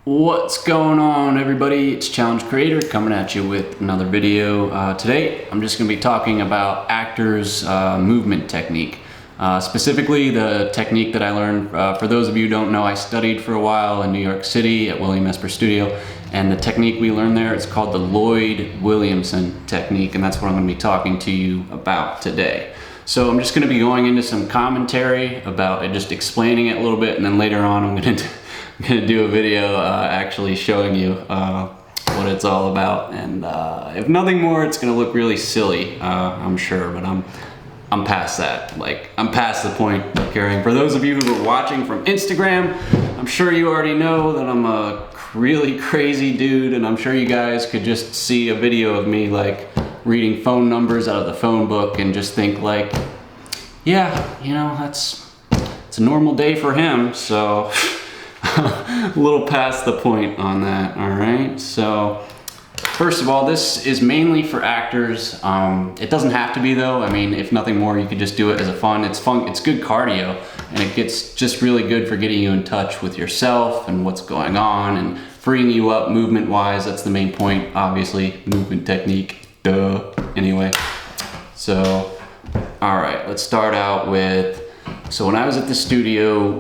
What's going on, everybody? It's Challenge Creator coming at you with another video. Today I'm just going to be talking about actors' movement technique. Specifically the technique that I learned. For those of you who don't know, I studied for a while in New York City at William Esper Studio, and the technique we learned there is called the Loyd Williamson Technique, and that's what I'm going to be talking to you about today. So I'm just going to be going into some commentary about it, just explaining it a little bit, and then later on I'm going to do a video actually showing you what it's all about. And if nothing more, it's going to look really silly, I'm sure, but I'm past that. Like, I'm past the point of caring. For those of you who are watching from Instagram, I'm sure you already know that I'm a really crazy dude, and I'm sure you guys could just see a video of me like reading phone numbers out of the phone book and just think like, yeah, you know, it's a normal day for him, so a little past the point on that. All right, so first of all, this is mainly for actors. It doesn't have to be though. I mean, if nothing more, you could just do it as a fun. It's good cardio, and it gets just really good for getting you in touch with yourself and what's going on and freeing you up movement wise. That's the main point, obviously. Movement technique, duh. Anyway, so all right, let's start out with, so when I was at the studio,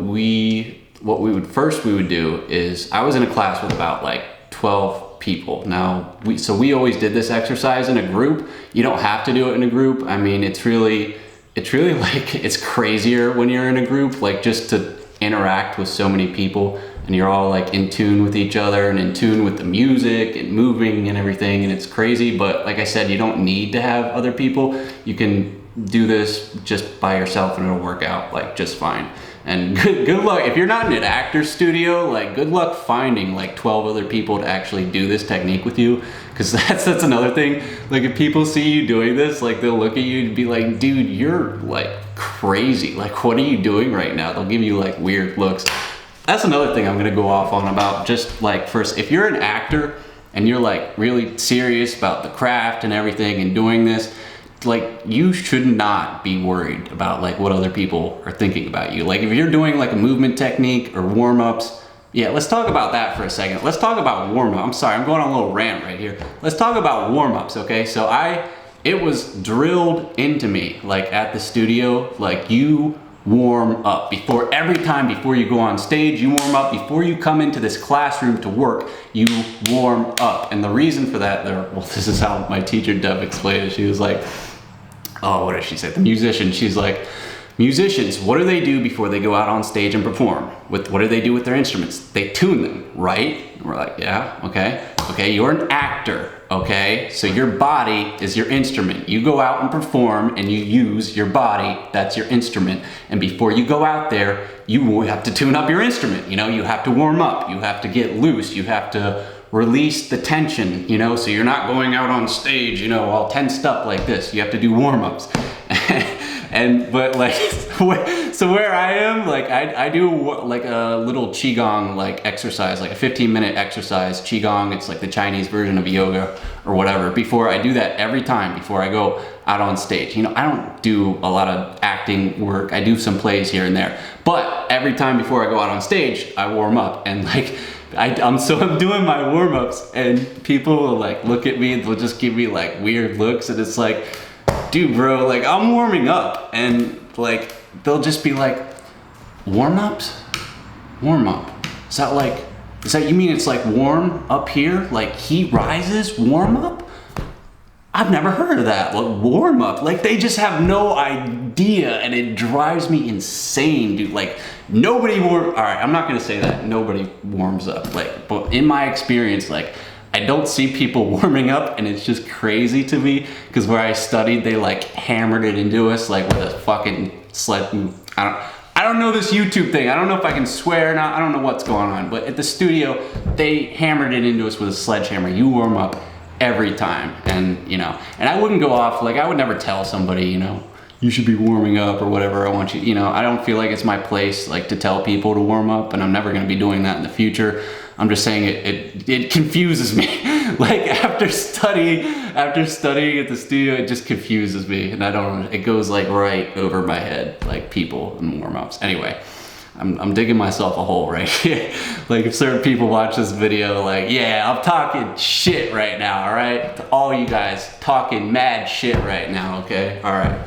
what we would do is, I was in a class with about like 12 people. Now, we always did this exercise in a group. You don't have to do it in a group. I mean, it's really like, it's crazier when you're in a group, like just to interact with so many people and you're all like in tune with each other and in tune with the music and moving and everything, and it's crazy. But like I said, you don't need to have other people. You can do this just by yourself and it'll work out like just fine. And good luck, if you're not in an actor's studio, like good luck finding like 12 other people to actually do this technique with you, because that's another thing. Like if people see you doing this, like they'll look at you and be like, dude, you're like crazy. Like, what are you doing right now? They'll give you like weird looks. That's another thing I'm gonna go off on about, just like, first, if you're an actor and you're like really serious about the craft and everything and doing this, like, you should not be worried about like what other people are thinking about you. Like if you're doing like a movement technique or warm-ups, yeah, let's talk about that for a second. Let's talk about warm-up. I'm sorry, I'm going on a little rant right here. Let's talk about warm-ups, okay? So it was drilled into me, like at the studio, like you warm up every time before you go on stage. You warm up before you come into this classroom to work. You warm up, and the reason for that, well, this is how my teacher Deb explained it. She was like, oh, what did she say? The musician. She's like, musicians, what do they do before they go out on stage and perform? What do they do with their instruments? They tune them, right? And we're like, yeah, okay. Okay, you're an actor, okay? So your body is your instrument. You go out and perform and you use your body, that's your instrument. And before you go out there, you have to tune up your instrument. You know, you have to warm up, you have to get loose, you have to release the tension, you know, so you're not going out on stage, you know, all tensed up like this. You have to do warm-ups. But like, so where I am, like I do like a little Qigong like exercise, like a 15-minute exercise. Qigong, it's like the Chinese version of yoga or whatever. Before I do that every time before I go out on stage. You know, I don't do a lot of acting work. I do some plays here and there, but every time before I go out on stage, I warm up. And like, I'm doing my warm-ups and people will like look at me and they'll just give me like weird looks, and it's like, dude, bro, like I'm warming up, and like they'll just be like, warm-ups? Warm up. Is that you mean it's like warm up here? Like heat rises, warm up? I've never heard of that. Like warm up. Like they just have no idea, and it drives me insane, dude. Like all right, I'm not gonna say that nobody warms up. Like, but in my experience, like I don't see people warming up, and it's just crazy to me, because where I studied, they like hammered it into us like with a fucking sled. I don't know this YouTube thing. I don't know if I can swear or not. I don't know what's going on, but at the studio, they hammered it into us with a sledgehammer. You warm up every time, and you know, and I wouldn't go off, like I would never tell somebody, you know, you should be warming up or whatever. I want you, you know, I don't feel like it's my place like to tell people to warm up, and I'm never going to be doing that in the future. I'm just saying it confuses me. Like after studying at the studio, it just confuses me, and I don't, it goes like right over my head, like people and warm-ups. Anyway, I'm digging myself a hole right here. Like if certain people watch this video, like, yeah, I'm talking shit right now, all right? To all you guys talking mad shit right now, okay? All right.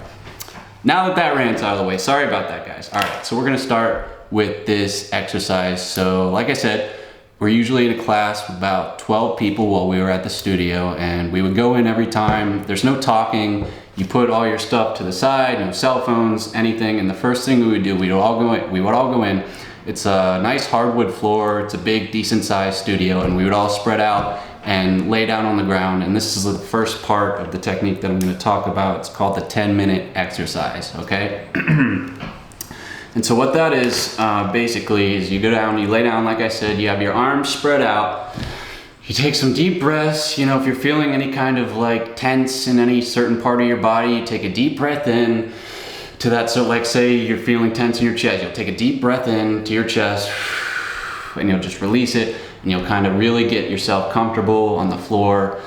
Now that that rant's out of the way, sorry about that, guys. All right, so we're gonna start with this exercise. So like I said, we're usually in a class with about 12 people while we were at the studio, and we would go in every time. There's no talking. You put all your stuff to the side, no cell phones, anything, and the first thing we would do, we would all go in. It's a nice hardwood floor. It's a big, decent sized studio, and we would all spread out and lay down on the ground. And this is the first part of the technique that I'm gonna talk about. It's called the 10-minute exercise, okay? And so what that is, basically, is you go down, you lay down, like I said, you have your arms spread out, you take some deep breaths. You know, if you're feeling any kind of like tense in any certain part of your body, you take a deep breath in to that. So like say you're feeling tense in your chest, you'll take a deep breath in to your chest and you'll just release it, and you'll kind of really get yourself comfortable on the floor.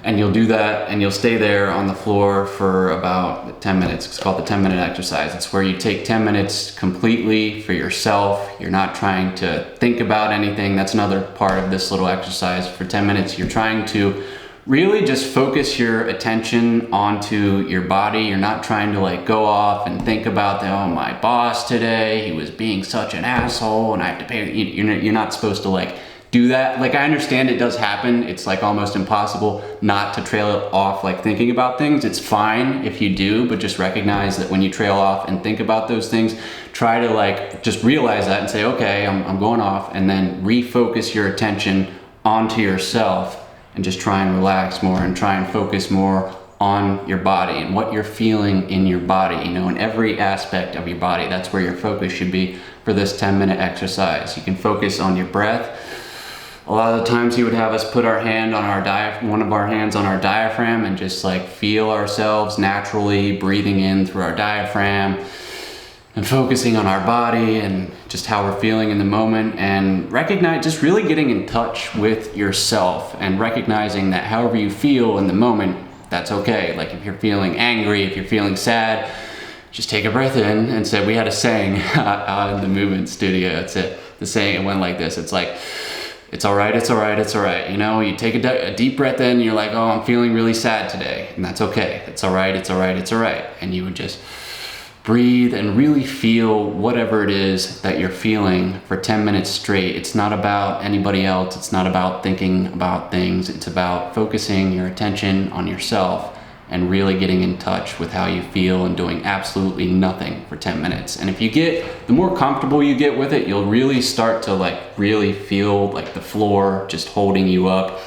And you'll do that, and you'll stay there on the floor for about 10 minutes. It's called the 10-minute exercise. It's where you take 10 minutes completely for yourself. You're not trying to think about anything. That's another part of this little exercise. For 10 minutes, you're trying to really just focus your attention onto your body. You're not trying to like go off and think about oh, my boss today, he was being such an asshole and I have to pay. You're not supposed to like do that. Like I understand it does happen. It's like almost impossible not to trail it off like thinking about things. It's fine if you do, but just recognize that when you trail off and think about those things, try to like just realize that and say, okay, I'm going off, and then refocus your attention onto yourself and just try and relax more and try and focus more on your body and what you're feeling in your body, you know, in every aspect of your body. That's where your focus should be for this 10-minute exercise. You can focus on your breath. A lot of the times he would have us put our hand on our one of our hands on our diaphragm and just like feel ourselves naturally breathing in through our diaphragm and focusing on our body and just how we're feeling in the moment, and recognize, just really getting in touch with yourself and recognizing that however you feel in the moment, that's okay. Like if you're feeling angry, if you're feeling sad, just take a breath in and say, we had a saying out in the movement studio. It's the saying, it went like this. It's like, it's all right, it's all right, it's all right. You know, you take a deep breath in and you're like, oh, I'm feeling really sad today. And that's okay. It's all right, it's all right, it's all right. And you would just breathe and really feel whatever it is that you're feeling for 10 minutes straight. It's not about anybody else. It's not about thinking about things. It's about focusing your attention on yourself and really getting in touch with how you feel and doing absolutely nothing for 10 minutes. And if you the more comfortable you get with it, you'll really start to like really feel like the floor just holding you up.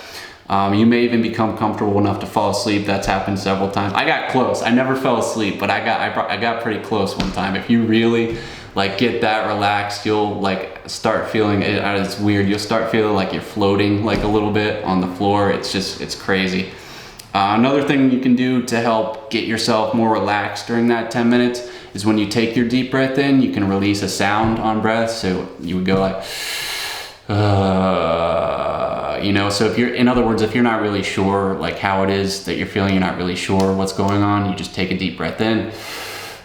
You may even become comfortable enough to fall asleep. That's happened several times. I got close. I never fell asleep, but I got pretty close one time. If you really like get that relaxed, you'll like start feeling it's weird. You'll start feeling like you're floating like a little bit on the floor. It's crazy. Another thing you can do to help get yourself more relaxed during that 10 minutes is when you take your deep breath in, you can release a sound on breath. So you would go like, you know, so in other words, if you're not really sure like how it is that you're feeling, you're not really sure what's going on, you just take a deep breath in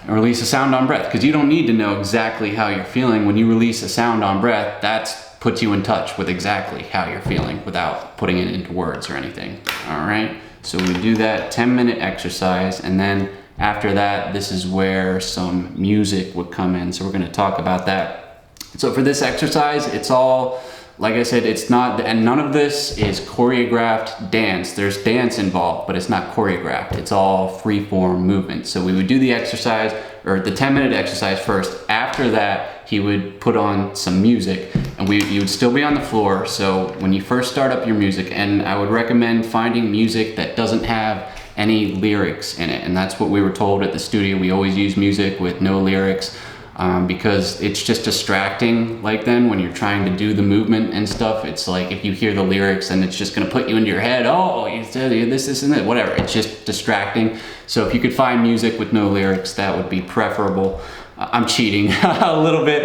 and release a sound on breath, because you don't need to know exactly how you're feeling. When you release a sound on breath, that puts you in touch with exactly how you're feeling without putting it into words or anything. All right. So we do that 10-minute exercise, and then after that, this is where some music would come in. So we're going to talk about that. So for this exercise, it's all, like I said, it's not, and none of this is choreographed dance. There's dance involved, but it's not choreographed. It's all free-form movement. So we would do the exercise, or the 10-minute exercise first. After that, he would put on some music, and you would still be on the floor. So when you first start up your music, and I would recommend finding music that doesn't have any lyrics in it. And that's what we were told at the studio. We always use music with no lyrics. Because it's just distracting. Like then when you're trying to do the movement and stuff, it's like if you hear the lyrics, then it's just gonna put you into your head, oh, you said this and that, whatever. It's just distracting. So if you could find music with no lyrics, that would be preferable. I'm cheating a little bit.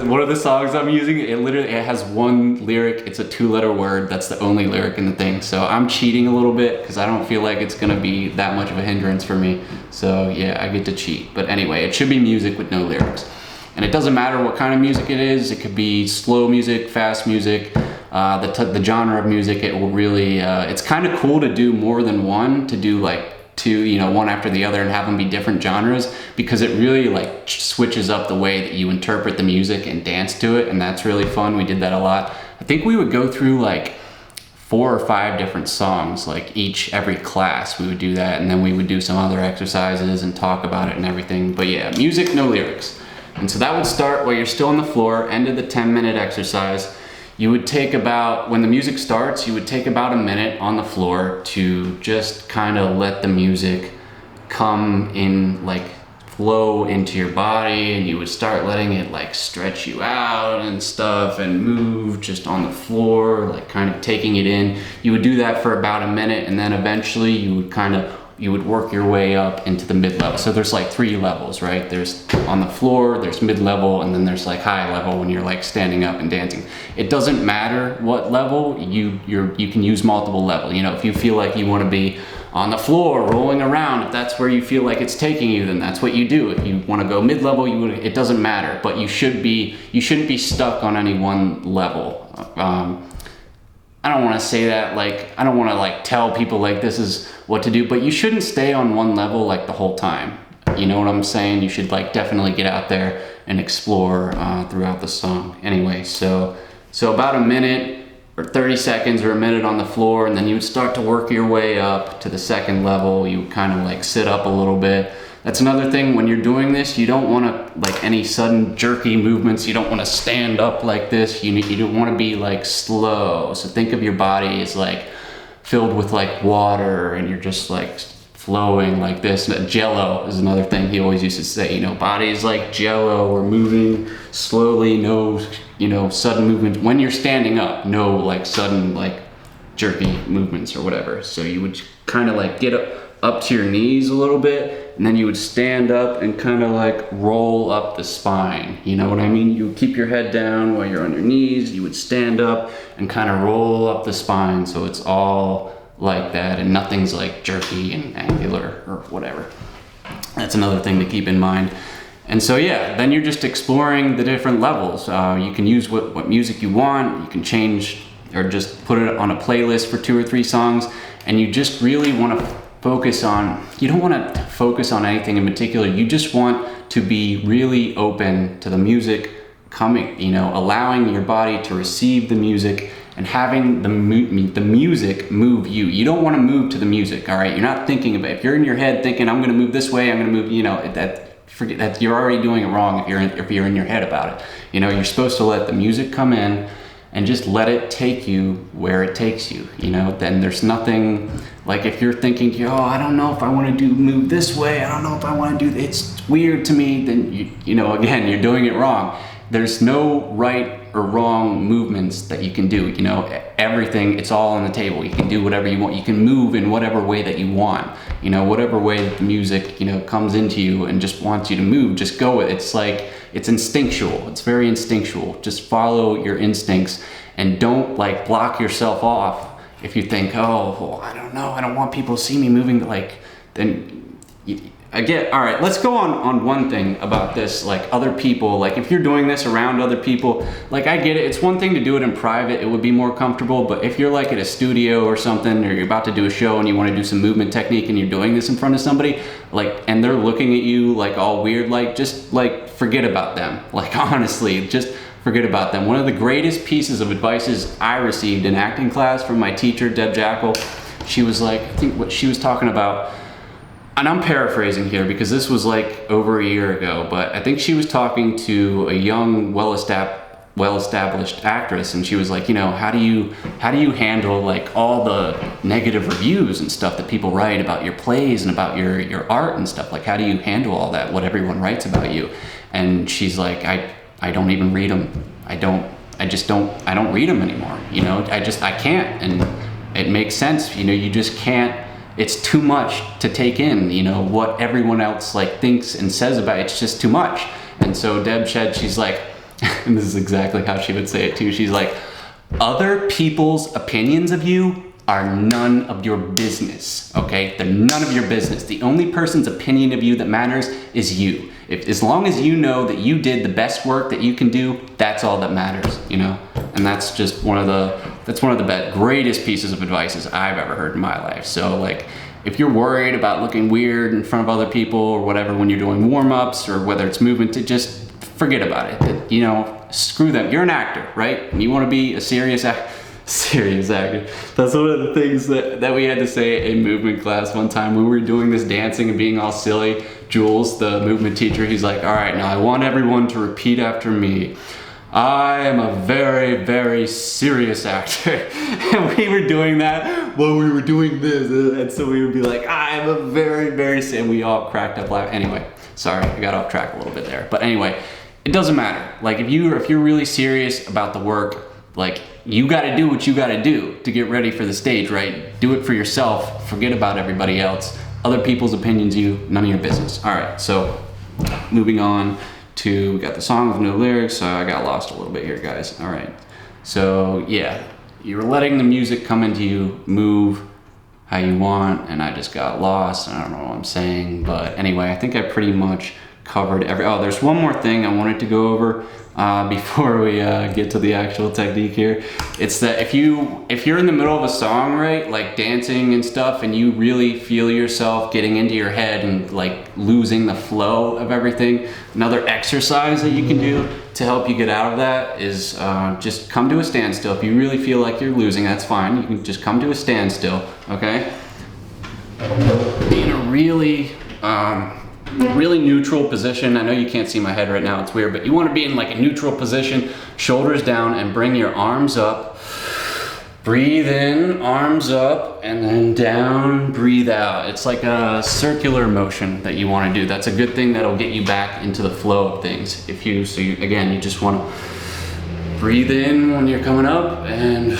One of the songs I'm using, it has one lyric. It's a 2-letter word. That's the only lyric in the thing. So I'm cheating a little bit because I don't feel like it's gonna be that much of a hindrance for me. So yeah, I get to cheat. But anyway, it should be music with no lyrics. And it doesn't matter what kind of music it is. It could be slow music, fast music, the genre of music. It will really, it's kind of cool to do more than one, to do like two, you know, one after the other and have them be different genres, because it really like switches up the way that you interpret the music and dance to it. And that's really fun. We did that a lot. I think we would go through like 4 or 5 different songs, like every class we would do that, and then we would do some other exercises and talk about it and everything. But yeah, music, no lyrics. And so that would start while you're still on the floor, end of the 10-minute exercise. You would take about, when the music starts, you would take about a minute on the floor to just kind of let the music come in, like flow into your body, and you would start letting it like stretch you out and stuff and move just on the floor, like kind of taking it in. You would do that for about a minute, and then eventually you would work your way up into the mid-level. So there's like 3 levels, right? There's on the floor, there's mid-level, and then there's like high level when you're like standing up and dancing. It doesn't matter what level, you can use multiple level. You know, if you feel like you want to be on the floor rolling around, if that's where you feel like it's taking you, then that's what you do. If you want to go mid-level, it doesn't matter, but you shouldn't be stuck on any one level. I don't want to say that, like, I don't want to like tell people like this is what to do, but you shouldn't stay on one level like the whole time. You know what I'm saying? You should like definitely get out there and explore throughout the song. Anyway, so about a minute or 30 seconds or a minute on the floor, and then you would start to work your way up to the second level. You would kind of like sit up a little bit. That's another thing, when you're doing this, you don't want to like any sudden jerky movements. You don't want to stand up like this. You don't want to be like slow. So think of your body as like filled with like water, and you're just like flowing like this. Jello is another thing he always used to say, you know, body is like jello. We're moving slowly, no, you know, sudden movement. When you're standing up, no like sudden like jerky movements or whatever. So you would kind of like get up to your knees a little bit, and then you would stand up and kind of like roll up the spine. You know what I mean? You would keep your head down while you're on your knees. You would stand up and kind of roll up the spine, so it's all like that and nothing's like jerky and angular or whatever. That's another thing to keep in mind. And so yeah, then you're just exploring the different levels. You can use what music you want. You can change or just put it on a playlist for 2 or 3 songs, and you just really want to focus on, you don't want to focus on anything in particular. You just want to be really open to the music coming, you know, allowing your body to receive the music and having the music move you. You don't want to move to the music, all right? You're not thinking about it. If you're in your head thinking, I'm going to move this way, I'm going to move, you know, forget that. You're already doing it wrong if you're in your head about it. You know, you're supposed to let the music come in and just let it take you where it takes you. You know, then there's nothing, like if you're thinking, oh, I don't know if I want to move this way, I don't know if I want to do, it's weird to me, then you know, again, you're doing it wrong. There's no right or wrong movements that you can do. You know, everything, it's all on the table. You can do whatever you want. You can move in whatever way that you want. You know, whatever way that the music, you know, comes into you and just wants you to move, just go with it. It's like, it's instinctual. It's very instinctual. Just follow your instincts and don't like block yourself off. If you think, oh, well, I don't know, I don't want people to see me moving, like, then all right, let's go on one thing about this, like other people, like if you're doing this around other people, like I get it, it's one thing to do it in private, it would be more comfortable, but if you're like at a studio or something, or you're about to do a show and you want to do some movement technique and you're doing this in front of somebody, like, and they're looking at you like all weird, like just like forget about them. Like honestly, just forget about them. One of the greatest pieces of advice I received in acting class from my teacher, Deb Jackal, she was like, I think what she was talking about, and I'm paraphrasing here because this was like over a year ago, but I think she was talking to a young, well-established actress, and she was like, you know, how do you handle like all the negative reviews and stuff that people write about your plays and about your art and stuff? Like, how do you handle all that, what everyone writes about you? And she's like, I don't even read them. I don't read them anymore. You know, I can't, and it makes sense. You know, you just can't. It's too much to take in, you know, what everyone else like thinks and says about it. It's just too much. And so Deb said, she's like, and this is exactly how she would say it too. She's like, other people's opinions of you are none of your business, okay? They're none of your business. The only person's opinion of you that matters is you. as long as you know that you did the best work that you can do, that's all that matters, you know? And that's just one of the greatest pieces of advice I've ever heard in my life. So like, if you're worried about looking weird in front of other people or whatever when you're doing warm-ups or whether it's movement, to just forget about it. You know, screw them. You're an actor, right? And you want to be a serious actor. That's one of the things that we had to say in movement class one time when we were doing this dancing and being all silly. Jules, the movement teacher, he's like, all right, now I want everyone to repeat after me. I am a very, very serious actor. And we were doing that while we were doing this. And so we would be like, I am a very, very serious, and we all cracked up laughing. Anyway, sorry, I got off track a little bit there. But anyway, it doesn't matter. Like if you're really serious about the work, like you gotta do what you gotta do to get ready for the stage, right? Do it for yourself, forget about everybody else. Other people's opinions, none of your business. All right, so moving on to, we got the song with no lyrics. I got lost a little bit here, guys. All right, so yeah, you're letting the music come into you, move how you want, and I just got lost. I don't know what I'm saying, but anyway, I think I pretty much covered oh, there's one more thing I wanted to go over before we get to the actual technique here. It's that if you're in the middle of a song, right, like dancing and stuff, and you really feel yourself getting into your head and like losing the flow of everything, another exercise that you can do to help you get out of that is just come to a standstill. If you really feel like you're losing, that's fine. You can just come to a standstill, okay? Be in a really neutral position. I know you can't see my head right now, it's weird, but you want to be in like a neutral position, shoulders down, and bring your arms up. Breathe in, arms up, and then down, breathe out. It's like a circular motion that you want to do. That's a good thing that'll get you back into the flow of things. Again, you just want to breathe in when you're coming up and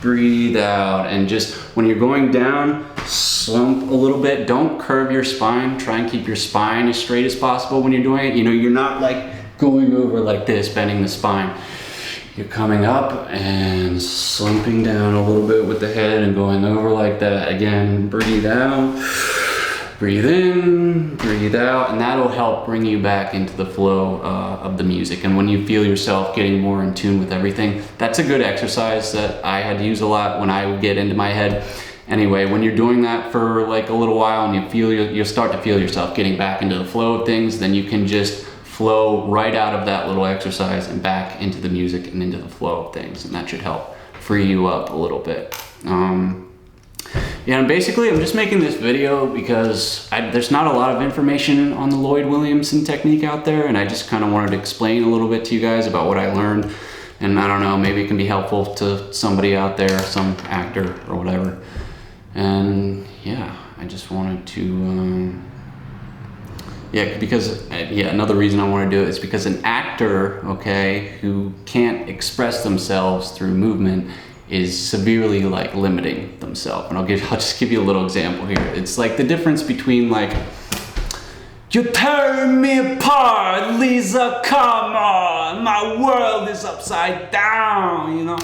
breathe out. And just when you're going down, slump a little bit. Don't curve your spine. Try and keep your spine as straight as possible when you're doing it. You know, you're not like going over like this, bending the spine. You're coming up and slumping down a little bit with the head and going over like that. Again, breathe out, breathe in, breathe out, and that'll help bring you back into the flow of the music. And when you feel yourself getting more in tune with everything, that's a good exercise that I had to use a lot when I would get into my head. Anyway, when you're doing that for like a little while and you'll start to feel yourself getting back into the flow of things, then you can just flow right out of that little exercise and back into the music and into the flow of things, and that should help free you up a little bit. Yeah, and basically I'm just making this video because there's not a lot of information on the Loyd Williamson technique out there, and I just kind of wanted to explain a little bit to you guys about what I learned. And I don't know, maybe it can be helpful to somebody out there, some actor or whatever. And yeah, I just wanted to, another reason I want to do it is because an actor, okay, who can't express themselves through movement is severely like limiting themselves. And I'll just give you a little example here. It's like the difference between like, you're tearing me apart, Lisa, come on, my world is upside down, you know?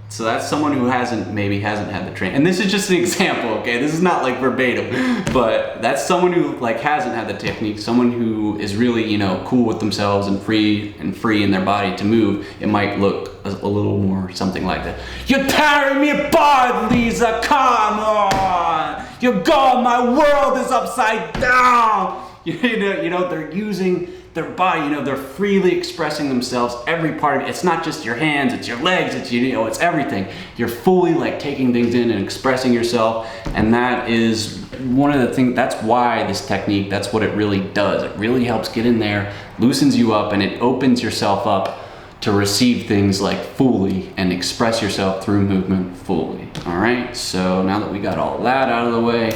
So that's someone who maybe hasn't had the training. And this is just an example, okay? This is not like verbatim, but that's someone who like hasn't had the technique, someone who is really, you know, cool with themselves and free in their body to move. It might look a little more something like that. You're tearing me apart, Lisa, come on. You're gone, my world is upside down. You know, they're using their body, you know, they're freely expressing themselves, every part of it. It's not just your hands, it's your legs, it's, you know, it's everything. You're fully like taking things in and expressing yourself, and that is one of the things, that's why this technique, that's what it really does. It really helps get in there, loosens you up, and it opens yourself up to receive things like fully and express yourself through movement fully. All right, so now that we got all that out of the way,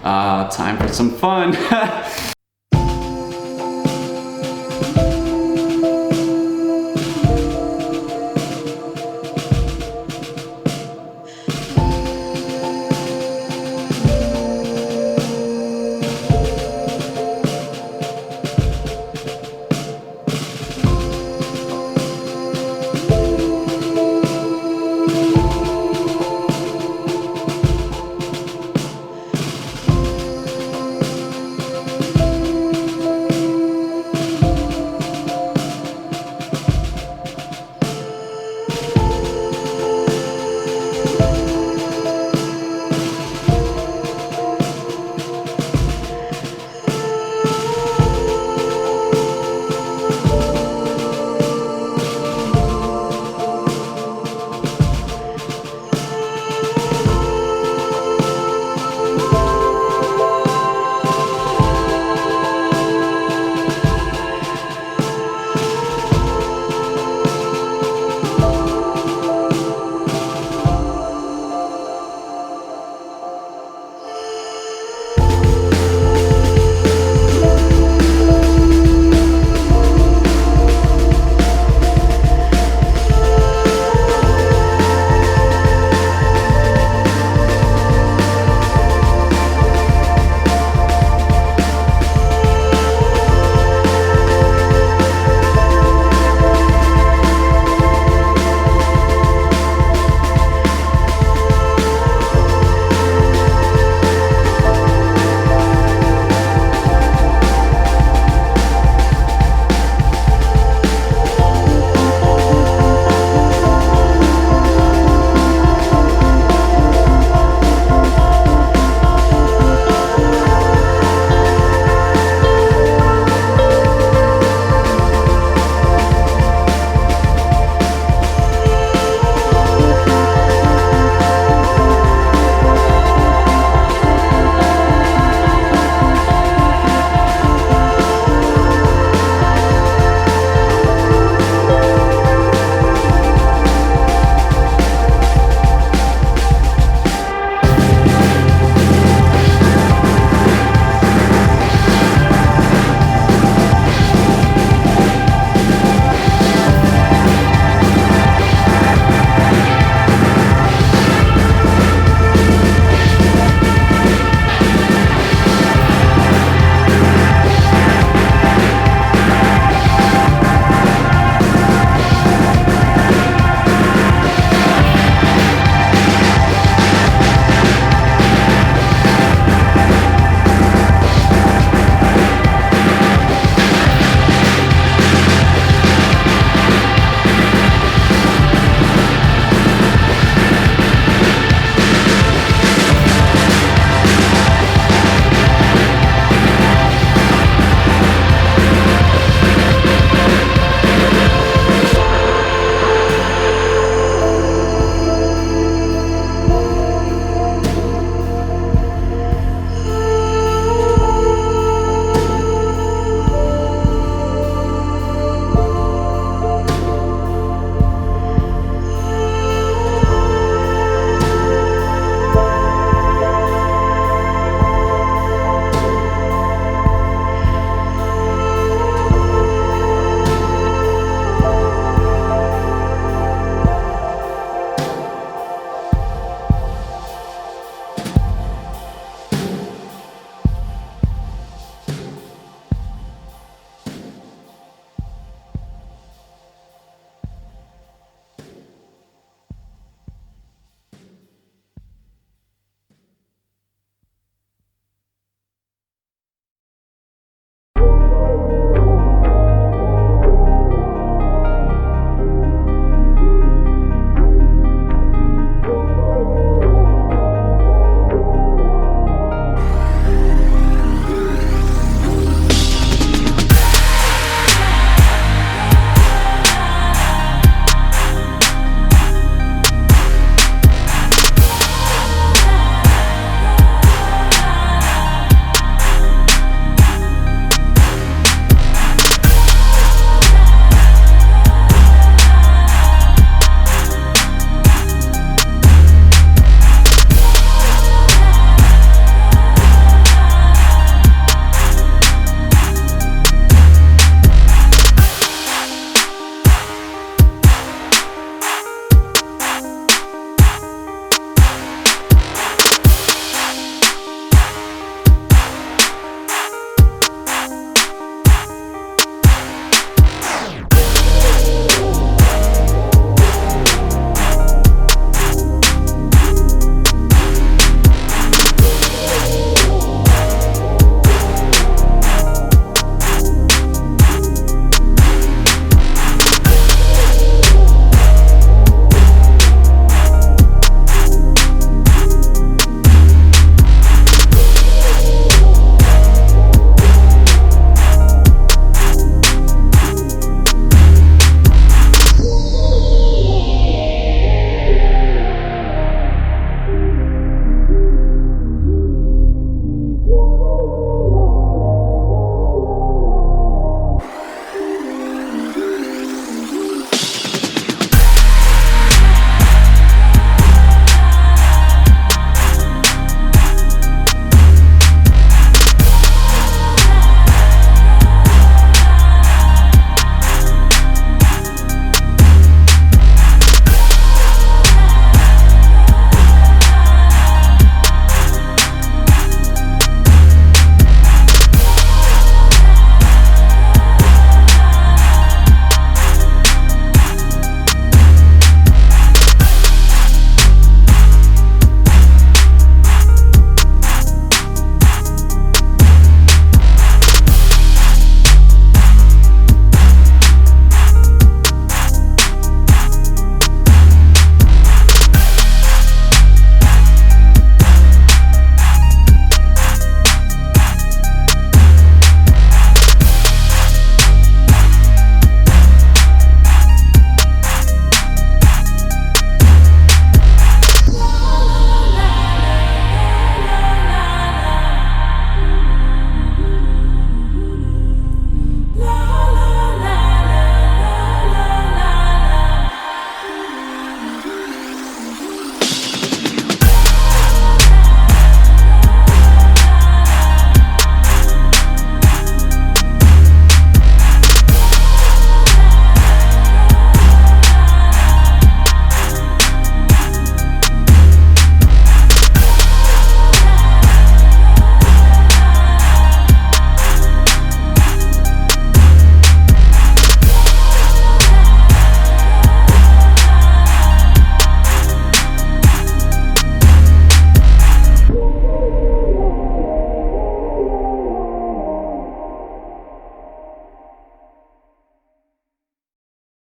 time for some fun.